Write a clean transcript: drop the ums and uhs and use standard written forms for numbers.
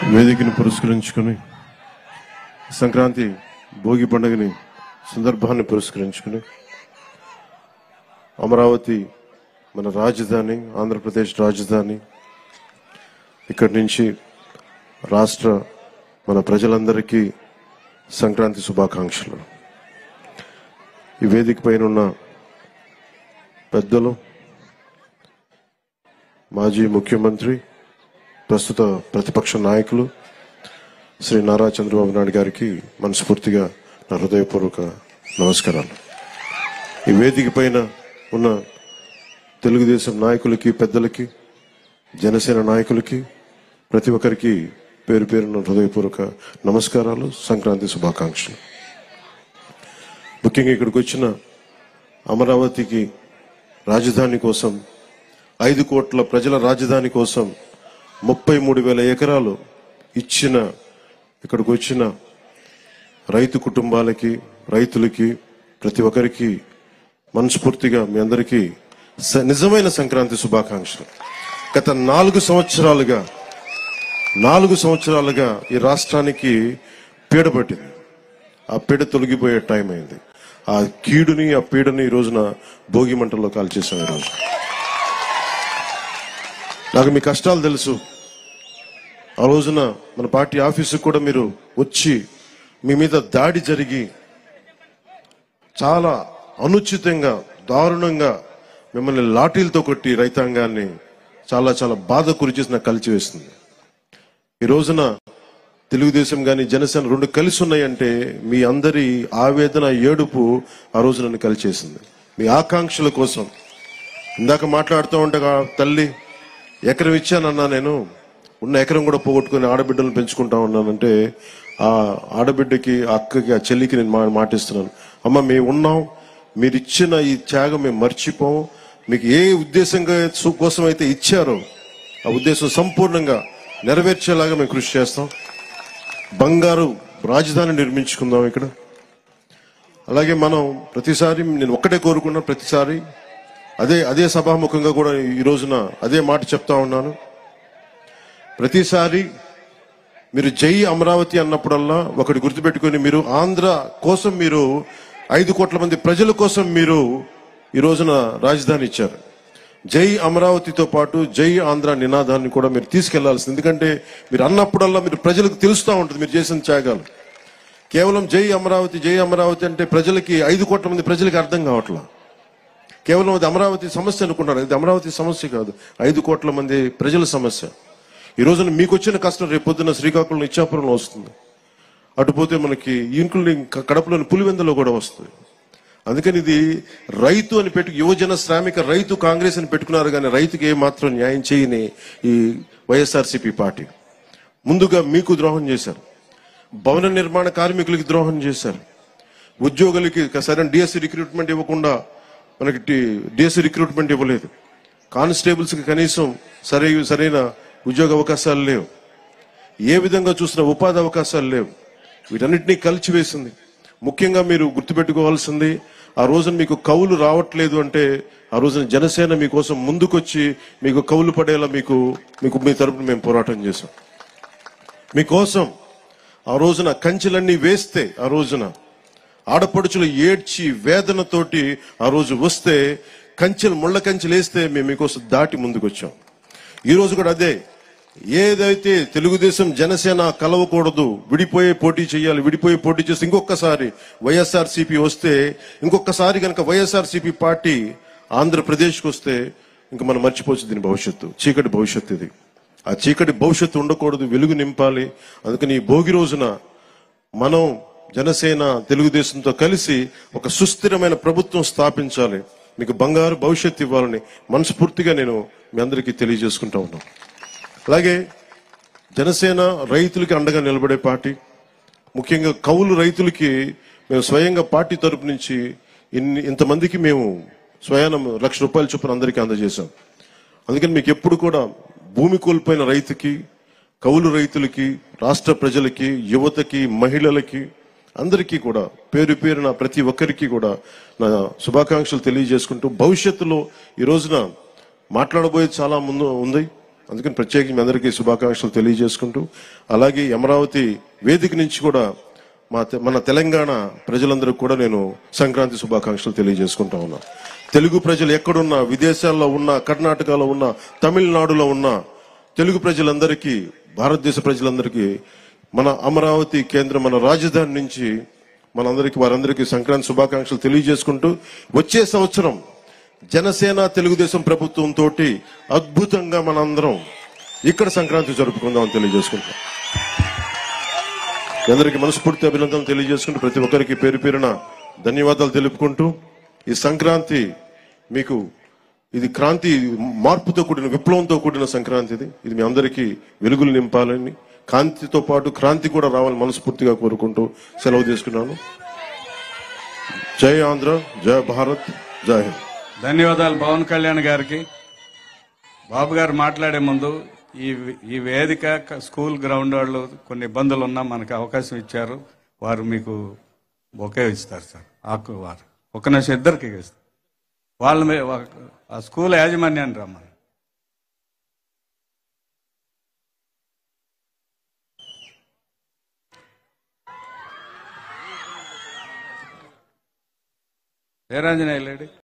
వేదికను పురస్కరించుకుని సంక్రాంతి భోగి పండుగని సందర్భాన్ని పురస్కరించుకుని అమరావతి మన రాజధాని, ఆంధ్రప్రదేశ్ రాజధాని, ఇక్కడి నుంచి రాష్ట్ర మన ప్రజలందరికీ సంక్రాంతి శుభాకాంక్షలు. ఈ వేదిక పైన ఉన్న పెద్దలు, మాజీ ముఖ్యమంత్రి, ప్రస్తుత ప్రతిపక్ష నాయకులు శ్రీ నారా చంద్రబాబు నాయుడు గారికి మనస్ఫూర్తిగా నా హృదయపూర్వక నమస్కారాలు. ఈ వేదిక పైన ఉన్న తెలుగుదేశం నాయకులకి, పెద్దలకి, జనసేన నాయకులకి, ప్రతి ఒక్కరికి పేరు పేరున హృదయపూర్వక నమస్కారాలు, సంక్రాంతి శుభాకాంక్షలు. ముఖ్యంగా ఇక్కడికి వచ్చిన అమరావతికి రాజధాని కోసం, 5 కోట్ల ప్రజల రాజధాని కోసం 33,000 ఎకరాలు ఇచ్చిన ఇక్కడికి వచ్చిన రైతు కుటుంబాలకి, రైతులకి, ప్రతి ఒక్కరికి మనస్ఫూర్తిగా మీ అందరికీ నిజమైన సంక్రాంతి శుభాకాంక్షలు. గత 4 సంవత్సరాలుగా ఈ రాష్ట్రానికి పీడ పట్టింది. ఆ పీడ తొలగిపోయే టైం అయింది. ఆ కీడుని, ఆ పీడని ఈ రోజున భోగి మంటల్లో కాల్చేసాం. ఈరోజు నాకు మీ కష్టాలు తెలుసు. ఆ రోజున మన పార్టీ ఆఫీసుకు కూడా మీరు వచ్చి మీ మీద దాడి జరిగి చాలా అనుచితంగా, దారుణంగా మిమ్మల్ని లాఠీలతో కొట్టి రైతాంగాన్ని చాలా చాలా బాధ గురి చేసి నాకు కలిచివేస్తుంది. ఈ రోజున తెలుగుదేశం కానీ జనసేన 2 కలిసి ఉన్నాయంటే మీ అందరి ఆవేదన, ఏడుపు ఆ రోజు నన్ను కలిచేసింది. మీ ఆకాంక్షల కోసం ఇందాక మాట్లాడుతూ ఉండగా, తల్లి ఎకరం ఇచ్చానన్నా, నేను ఉన్న ఎకరం కూడా పోగొట్టుకుని ఆడబిడ్డలను పెంచుకుంటా ఉన్నానంటే, ఆ ఆడబిడ్డకి, ఆ అక్కకి, ఆ చెల్లికి నేను మాటిస్తున్నాను, అమ్మ మేము ఉన్నాం, మీరు ఇచ్చిన ఈ త్యాగం మేము మర్చిపోం. మీకు ఏ ఉద్దేశంగా కోసం అయితే ఇచ్చారో ఆ ఉద్దేశం సంపూర్ణంగా నెరవేర్చేలాగా మేము కృషి చేస్తాం. బంగారు రాజధాని నిర్మించుకుందాం ఇక్కడ. అలాగే మనం ప్రతిసారి, నేను ఒక్కటే కోరుకున్నా, ప్రతిసారి అదే సభాముఖంగా కూడా ఈ రోజున అదే మాట చెప్తా ఉన్నాను. ప్రతిసారి మీరు జై అమరావతి అన్నప్పుడల్లా ఒకటి గుర్తుపెట్టుకొని, మీరు ఆంధ్ర కోసం, మీరు 5 కోట్ల మంది ప్రజల కోసం మీరు ఈ రోజున రాజధాని ఇచ్చారు. జై అమరావతితో పాటు జై ఆంధ్ర నినాదాన్ని కూడా మీరు తీసుకెళ్లాల్సింది. ఎందుకంటే మీరు అన్నప్పుడల్లా మీరు ప్రజలకు తెలుస్తూ ఉంటుంది మీరు చేసిన త్యాగాలు. కేవలం జై అమరావతి అంటే ప్రజలకి, 5 కోట్ల మంది ప్రజలకి అర్థం కావట్లా. కేవలం అది అమరావతి సమస్య అనుకుంటారు. ఇది అమరావతి సమస్య కాదు, 5 కోట్ల మంది ప్రజల సమస్య. ఈ రోజున మీకు వచ్చిన కష్టం రేపొద్దున శ్రీకాకుళం, ఇచ్చాపురంలో వస్తుంది. అటుపోతే మనకి ఇంక్లూడింగ్ కడపలోని పులివెందులో కూడా వస్తుంది. అందుకని ఇది రైతు అని యువజన శ్రామిక రైతు కాంగ్రెస్ అని పెట్టుకున్నారు, కానీ రైతుకి ఏమాత్రం న్యాయం చేయని ఈ వైఎస్ఆర్సీపీ పార్టీ ముందుగా మీకు ద్రోహం చేశారు. భవన నిర్మాణ కార్మికులకి ద్రోహం చేశారు. ఉద్యోగులకి సరైన డిఎస్సి రిక్రూట్మెంట్ ఇవ్వకుండా మనకి డిఎస్సి రిక్రూట్మెంట్ ఇవ్వలేదు. కానిస్టేబుల్స్కి కనీసం సరైన ఉద్యోగ అవకాశాలు లేవు. ఏ విధంగా చూసినా ఉపాధి అవకాశాలు లేవు. వీటన్నిటినీ కలిచివేసింది. ముఖ్యంగా మీరు గుర్తుపెట్టుకోవాల్సింది, ఆ రోజున మీకు కౌలు రావట్లేదు అంటే, ఆ రోజున జనసేన మీకోసం ముందుకొచ్చి మీకు కౌలు పడేలా మీకు మీ తరపున మేము పోరాటం చేశాం. మీకోసం ఆ రోజున కంచెలన్నీ వేస్తే, ఆ రోజున ఆడపడుచులు ఏడ్చి వేదనతోటి ఆ రోజు వస్తే, ముళ్ళ కంచెలు వేస్తే మేము మీకోసం దాటి ముందుకొచ్చాం. ఈ రోజు కూడా అదే. ఏదైతే తెలుగుదేశం జనసేన కలవకూడదు, విడిపోయే పోటీ చేయాలి, విడిపోయే పోటీ చేస్తే ఇంకొకసారి వైఎస్ఆర్సీపీ వస్తే, ఇంకొకసారి కనుక వైఎస్ఆర్సీపీ పార్టీ ఆంధ్రప్రదేశ్కి వస్తే ఇంకా మనం మర్చిపోవచ్చు దీని భవిష్యత్తు. చీకటి భవిష్యత్తు ఇది. ఆ చీకటి భవిష్యత్తు ఉండకూడదు, వెలుగు నింపాలి. అందుకని ఈ భోగి రోజున మనం జనసేన, తెలుగుదేశంతో కలిసి ఒక సుస్థిరమైన ప్రభుత్వం స్థాపించాలి, మీకు బంగారు భవిష్యత్తు ఇవ్వాలని మనస్ఫూర్తిగా నేను మీ అందరికీ తెలియజేసుకుంటా ఉన్నాను. అలాగే జనసేన రైతులకి అండగా నిలబడే పార్టీ. ముఖ్యంగా కౌలు రైతులకి మేము స్వయంగా పార్టీ తరపు నుంచి ఇంతమందికి మేము స్వయాన ₹1,00,000 చొప్పున అందరికీ అందజేశాం. అందుకని మీకు ఎప్పుడు కూడా భూమి కోల్పోయిన రైతుకి, కౌలు రైతులకి, రాష్ట్ర ప్రజలకి, యువతకి, మహిళలకి అందరికీ కూడా పేరు పేరున ప్రతి ఒక్కరికి కూడా నా శుభాకాంక్షలు తెలియజేసుకుంటూ, భవిష్యత్తులో ఈ రోజున మాట్లాడబోయేది చాలా ముందు ఉంది. అందుకని ప్రత్యేకించి మీ అందరికీ శుభాకాంక్షలు తెలియజేసుకుంటూ, అలాగే అమరావతి వేదిక నుంచి కూడా మన తెలంగాణ ప్రజలందరికీ కూడా నేను సంక్రాంతి శుభాకాంక్షలు తెలియజేసుకుంటా ఉన్నా. తెలుగు ప్రజలు ఎక్కడున్నా, విదేశాల్లో ఉన్నా, కర్ణాటకలో ఉన్నా, తమిళనాడులో ఉన్నా, తెలుగు ప్రజలందరికీ, భారతదేశ ప్రజలందరికీ మన అమరావతి కేంద్రం, మన రాజధాని నుంచి వారందరికీ సంక్రాంతి శుభాకాంక్షలు తెలియజేసుకుంటూ, వచ్చే సంవత్సరం జనసేన తెలుగుదేశం ప్రభుత్వంతో అద్భుతంగా మనందరం ఇక్కడ సంక్రాంతి జరుపుకుందామని తెలియజేసుకుంటాం. అందరికీ మనస్ఫూర్తి అభినందనలు తెలియజేసుకుంటూ, ప్రతి ఒక్కరికి పేరు పేరున ధన్యవాదాలు తెలుపుకుంటూ, ఈ సంక్రాంతి మీకు ఇది క్రాంతి, మార్పుతో కూడిన, విప్లవంతో కూడిన సంక్రాంతి. ఇది మీ అందరికీ వెలుగులు నింపాలని, కాంతితో పాటు క్రాంతి కూడా రావాలని మనస్ఫూర్తిగా కోరుకుంటూ సెలవు తీసుకున్నాను. జై ఆంధ్ర, జై భారత్, జై హింద్. ధన్యవాదాలు పవన్ కళ్యాణ్ గారికి. బాబు గారు మాట్లాడే ముందు ఈ వేదిక స్కూల్ గ్రౌండ్ వాళ్ళు కొన్ని ఇబ్బందులు ఉన్నా మనకు అవకాశం ఇచ్చారు. వారు మీకు బొకే ఇస్తారు సార్. వారు ఒక నిమిషం ఇద్దరికి ఇస్తారు. వాళ్ళ ఆ స్కూల్ యాజమాన్యాన్ని రమ్మని. వీరాంజనేయ లేడీ